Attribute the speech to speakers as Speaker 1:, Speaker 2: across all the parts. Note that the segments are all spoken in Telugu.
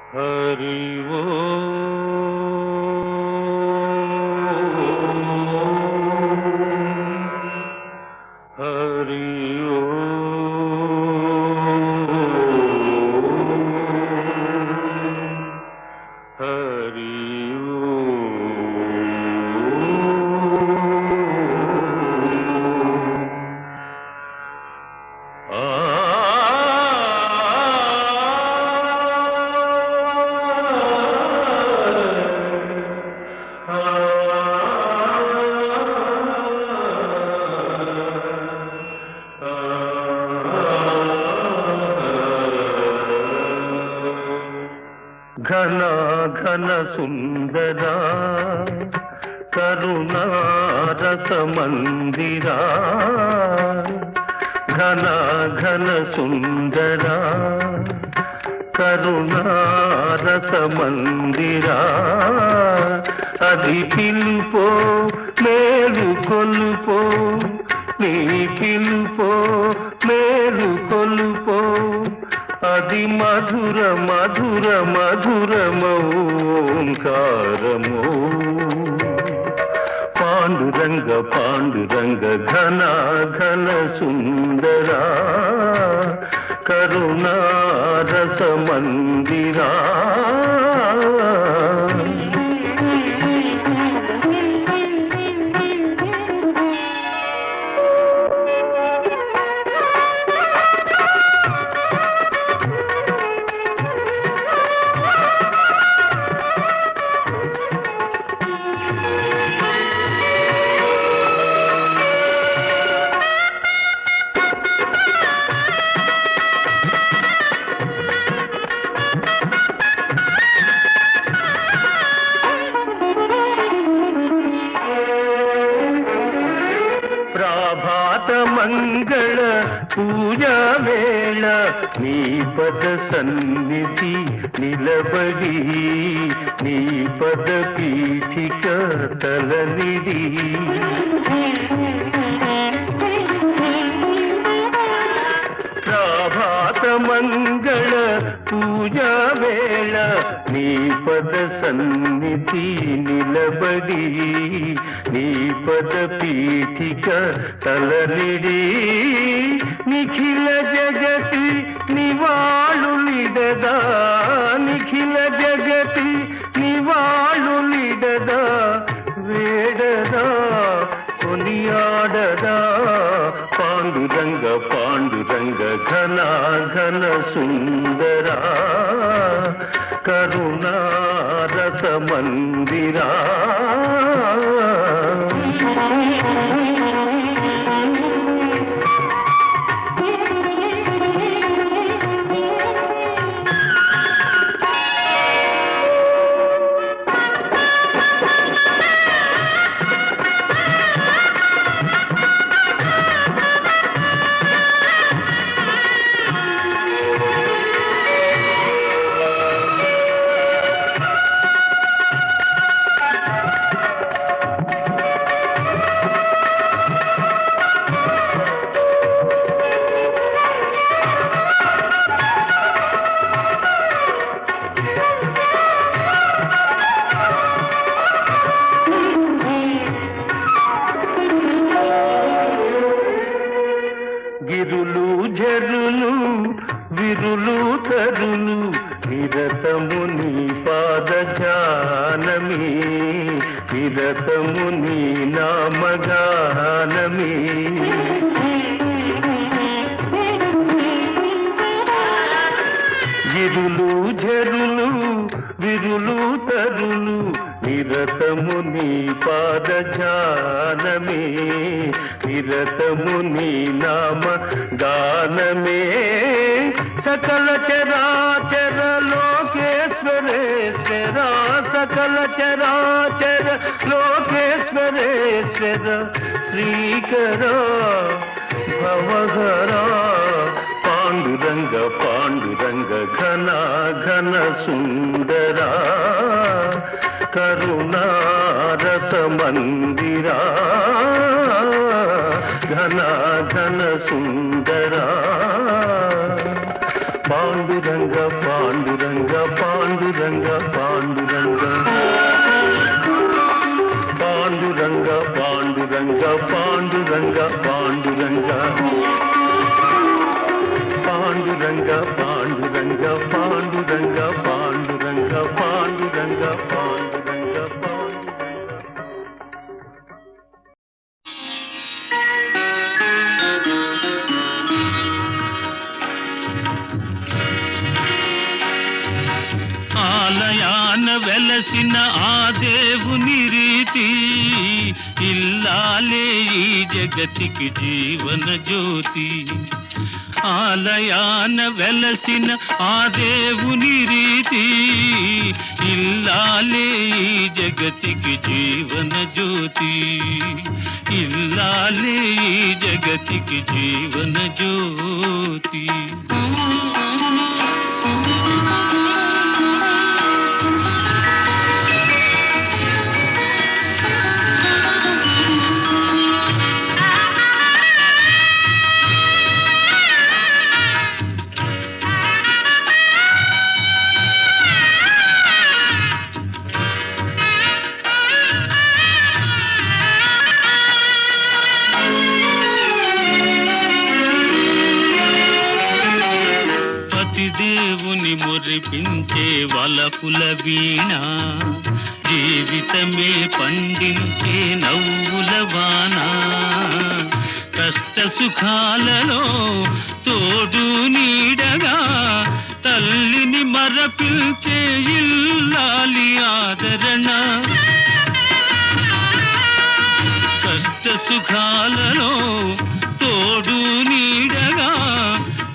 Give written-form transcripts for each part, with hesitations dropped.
Speaker 1: हरि हरि हरि घन घन सुंदरा करुणा रस मंदिरा घन घन सुंदरा करुणा रस मंदिरा अधि पिलुपो मेलु कोलुपो नी पिलुपो मेलु कोलुपो అది మధుర మధుర మధురమోంకారమో పాండురంగ పాండురంగ ఘన ఘన సుందరా కరుణా రస మందిరా ప్రభాత మంగళ పూజా వేళ నీ పద సన్నిధి నిలబడి నీ పద పీఠిక తలనిడి ప్రభాత మంగళ పూజా వేళ నీ పద సన్నిధి నిలబడి నీ పద పీఠిక తలనిడి నిఖిల జగతి నివాళులిడదా నిఖిల జగతి నివాళులిడదా వేడదా కొనియాడదా పాండురంగ పాండురంగ ఘన ఘన సుందరా కరుణా రస మందిరా గిరులు జరులు విరులు తరులు నిరతము నీ పాద జానమి నిరతము నీ నామగానమి గిరులు జరులు విరులు తరులు నిరతము నీ పాద జానమే నిరతము నీ నామ గానమే సకల చరాచర లోకేశ్వరేశ్వర సకల చరాచర లోకేశ్వరేశ్వర శ్రీకర భవహర పాండురంగ పాండురంగ ఘన ఘన సుందరా కరుణా రస మందిరా ఘన ఘన సుందరా పాండురంగ పాండురంగ పాండు పాండురంగ పాండురంగ పాండురంగ పాండురంగ పాండురంగ పాండురంగ.
Speaker 2: ఆలయాన వెలసిన ఆ దేవుని రీతి ఇల్లాలే ఈ జగతికి జీవన జ్యోతి. ఆలయాన వెలసిన ఆ దేవుని రీతి ఇల్లాలే ఈ జగతికి జీవన జ్యోతి. ఇల్లాలే ఈ జగతికి జీవన జ్యోతి. దేవుని మురిపించే వలపుల వీణ, జీవితమే పండించే నవ్వుల వాన. కష్ట సుఖాలలో తోడు నీడగా తల్లిని మరపిల్చే ఇల్లాలి ఆదరణ. కష్ట సుఖాలలో తోడు నీడగా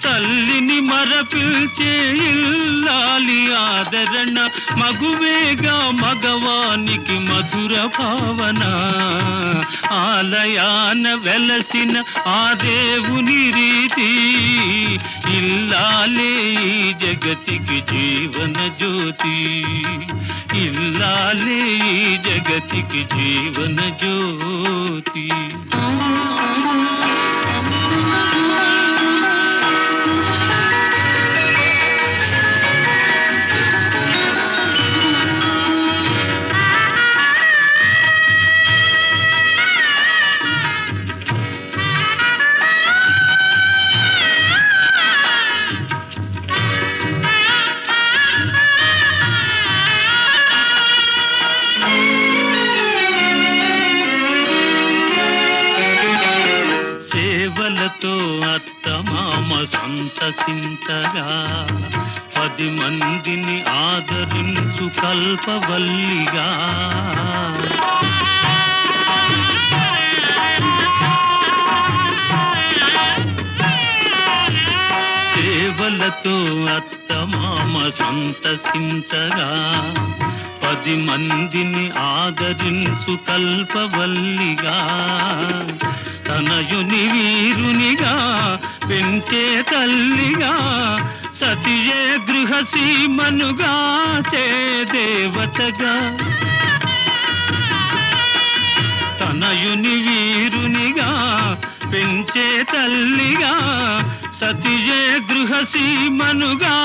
Speaker 2: తల్లిని మరపిల్చే ఇల్లాలి ఆదరణ. మగువేగా మగవానికి మధుర భావన. ఆలయాన వెలసిన ఆ దేవుని రీతి ఇల్లాలే ఈ జగతికి జీవన జ్యోతి. ఇల్లాలే ఈ జగతికి జీవన జ్యోతి. సేవలతో అత్తమామ సంతసించగా 10 మందిని ఆదరించు కల్పవల్లిగా. సేవలతో అత్తమామ సంతసించగా 10 మందిని ఆదరించు కల్పవల్లిగా. తనయుని వీరునిగా పెంచే తల్లిగా సతియే గృహసీమనుగా చే దేవతగా. తనయుని వీరునిగా పెంచే తల్లిగా సతియే గృహసీమనుగా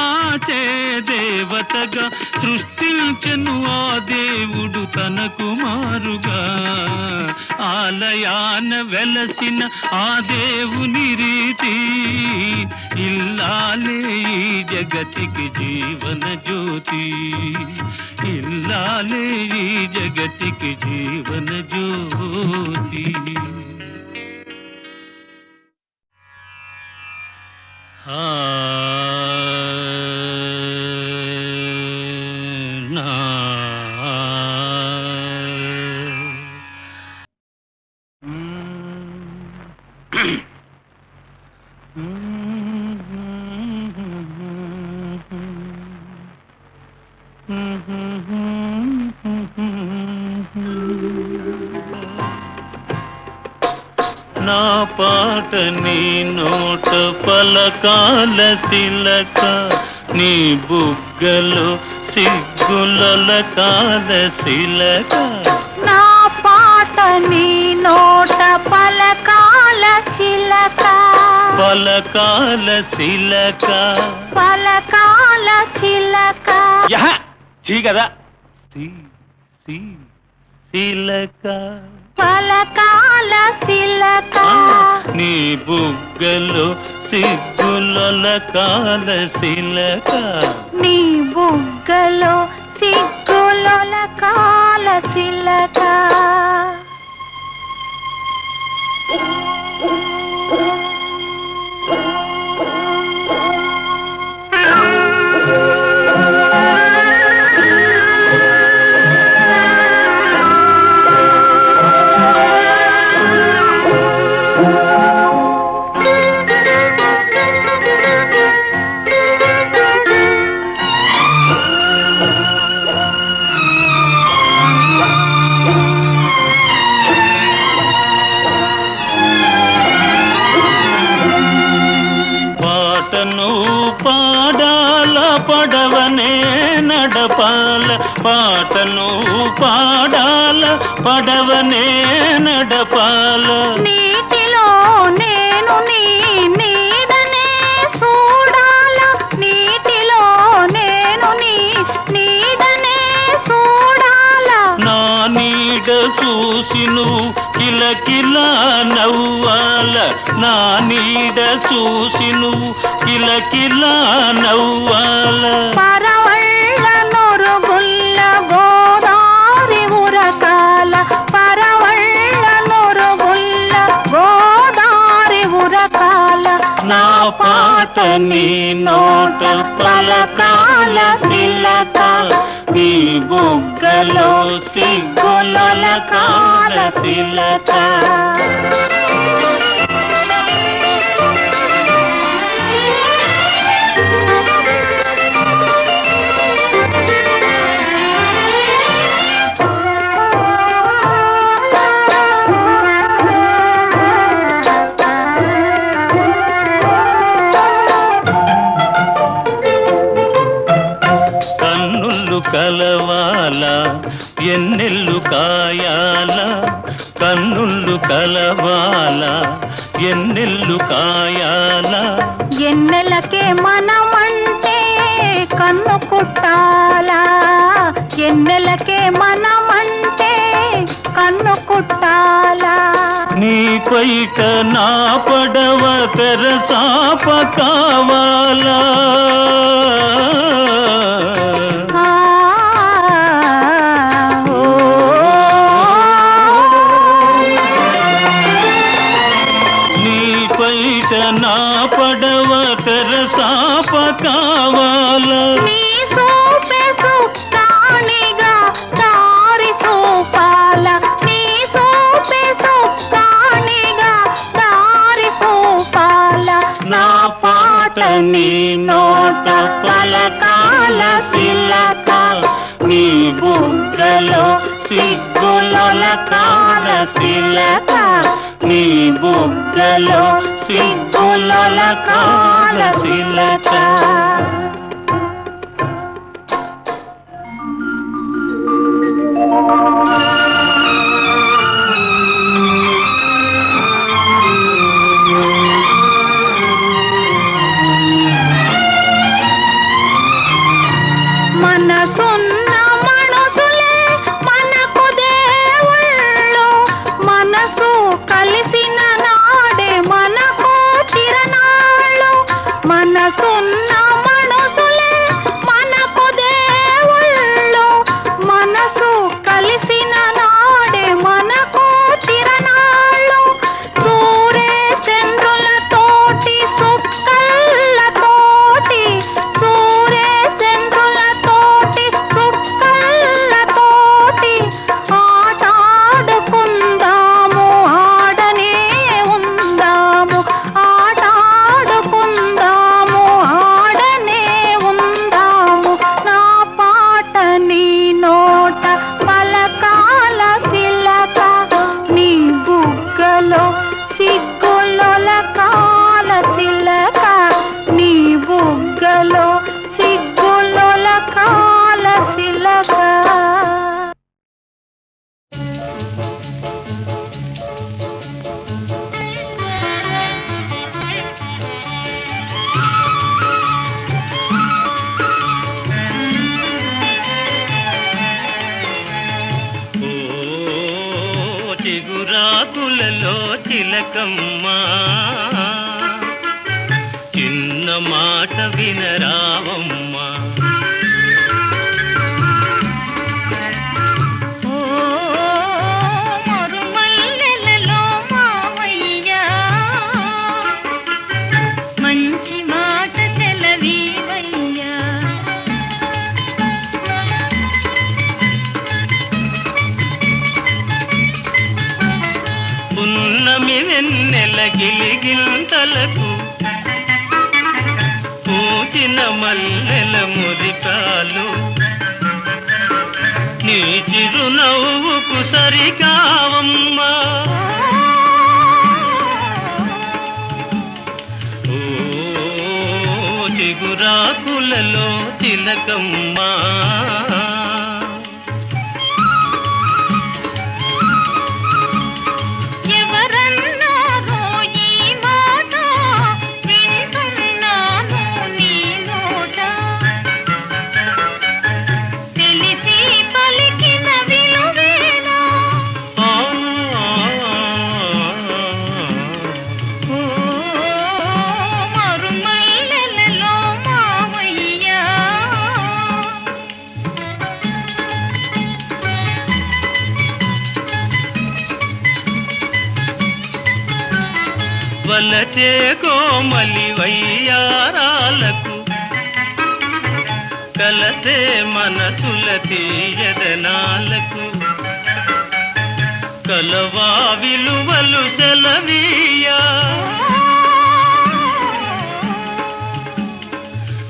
Speaker 2: చే దేవతగా. సృష్టించెను ఆ దేవుడు తన కుమారుగా. ఆలయాన వెలసిన ఆ దేవుని రీతి ఇల్లాలే ఈ జగతికి జీవన జ్యోతి. ఇల్లాలే ఈ జగతికి జీవన జ్యోతి. నా పాట నీ నోట పలకాల తిలక, నీ బుగ్గలో సిగ్గుల కాల శిలక.
Speaker 3: నా పాట నీ నోట పలకాల చిలక,
Speaker 2: పలకాల శిలక,
Speaker 3: పలకాల చిలక.
Speaker 2: చీ కదా శిలక,
Speaker 3: పలకాల శిలక.
Speaker 2: నీ బుగ్గలో సిగ్గులొలకాల శిలక
Speaker 3: నీ బుగ్గలో సిగ్గులొలకాల చిలక
Speaker 2: పాటను పాడాల పడవనే నడపాల పాటను పాడాల పడవనే నడపాల
Speaker 3: నీటిలో నేను నీ నీడనే చూడాల నీటిలో నేను నీ నీడనే చూడాల
Speaker 2: నా నీడ చూసి నువ్వు కిలకిలా నవ్వాల నా నీడ చూసి నువ్వు కిలకిలా నవ్వాల
Speaker 3: పరవళ్ళ నొరుగుల్ల గోదారి ఉరకాల పరవళ్ళ నొరుగుల్ల గోదారి ఉరకాల
Speaker 2: నా పాట నీ నోట పలకాల శిలక నీ బుగ్గలో సిగ్గులొలకాల శిలక కన్నులు కలవాల ఎన్నెల్లు కాయాల కన్నులు కలవాల ఎన్నెల్లు కాయాల
Speaker 3: ఎన్నెలకే మనమంటే కన్ను కుట్టాలా ఎన్నెలకే మనమంటే కన్ను కుట్టాలా
Speaker 2: నీ పైట నా పడవ తెరసాప కావాలా
Speaker 3: ఆ, ఓ,
Speaker 2: నీ పైట నా పడవ తెరసాప కావాలా
Speaker 3: నీ సూపే సుక్కానిగా దారి చూపాల నీ సూపే సుక్కానిగా దారి చూపాల
Speaker 2: నా పాట నీ నోట పలకాల శిలక నీ బుగ్గలో సిగ్గులొలకాల శిలక నీ బుగ్గలో సిగ్గులొలకాల శిలక
Speaker 3: మనసున్న మనుషులే మనకు దేవుళ్ళు మనసు కలిసిన నాడే మనకు తిరణాళ్ళు మనసున్న మనుషులే మనకు దేవుళ్ళు మనసు కలిసిన నాడే మనకు తిరణాళ్ళు సూర్య చంద్రులతోటి సుక్కలతోటి సూర్య చంద్రులతోటి సుక్కలతోటి ఆటాడుకుందాము ఆడనే ఉందాము ఆటాడుకుందాము ఆడనే
Speaker 2: మాట వినరావమ్మా.
Speaker 3: ఓ మరుమల్లెలలో మావయ్యా మంచి మాట సెలవీవయ్యా.
Speaker 2: పున్నమి వెన్నెల గిలిగింతలకు పూచిన మల్లెల మురికాలు నీ చిరునవ్వుకు సరికావమ్మా. ఓ చిగురాకులలో తిలకమ్మా.
Speaker 3: ఎవరన్నారో ఈ మాట వింటున్నాను నీ నోట. తెలిసి పలికిన విలువేనా
Speaker 2: ఆ,
Speaker 3: ఓ మరుమల్లెలలో మావయ్యా.
Speaker 2: వలచే కోమలి వయ్యారాలకు కలసే మనసుల తీయదనాలకు కలవా విలువలు సెలవీయా.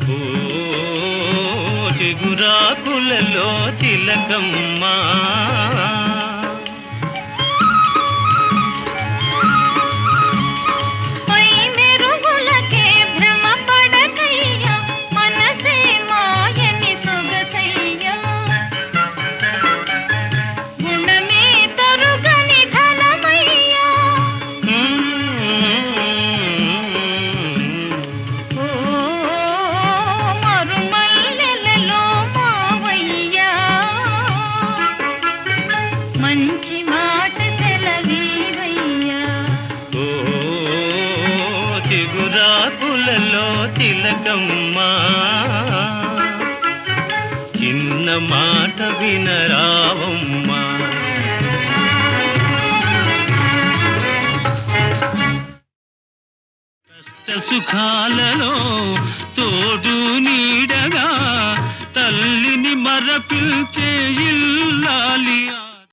Speaker 2: ఓ చిగురాకులలో తిలకమ్మా.
Speaker 3: పై మెరుగులకే భ్రమ పడకయ్యా మనసే మాయని సొగసయ్యా. గుణమే తరుగని ధనమయ్యా. ఓ మరుమల్లెలలో మావయ్యా మంచి మాట సెలవీవయ్యా.
Speaker 2: ఓ చిగురాకులలో తిలకమ్మా. చిన్న మాట వినరావమ్మా. కష్ట సుఖాలలో తోడు నీడగా తల్లిని మరపిల్చే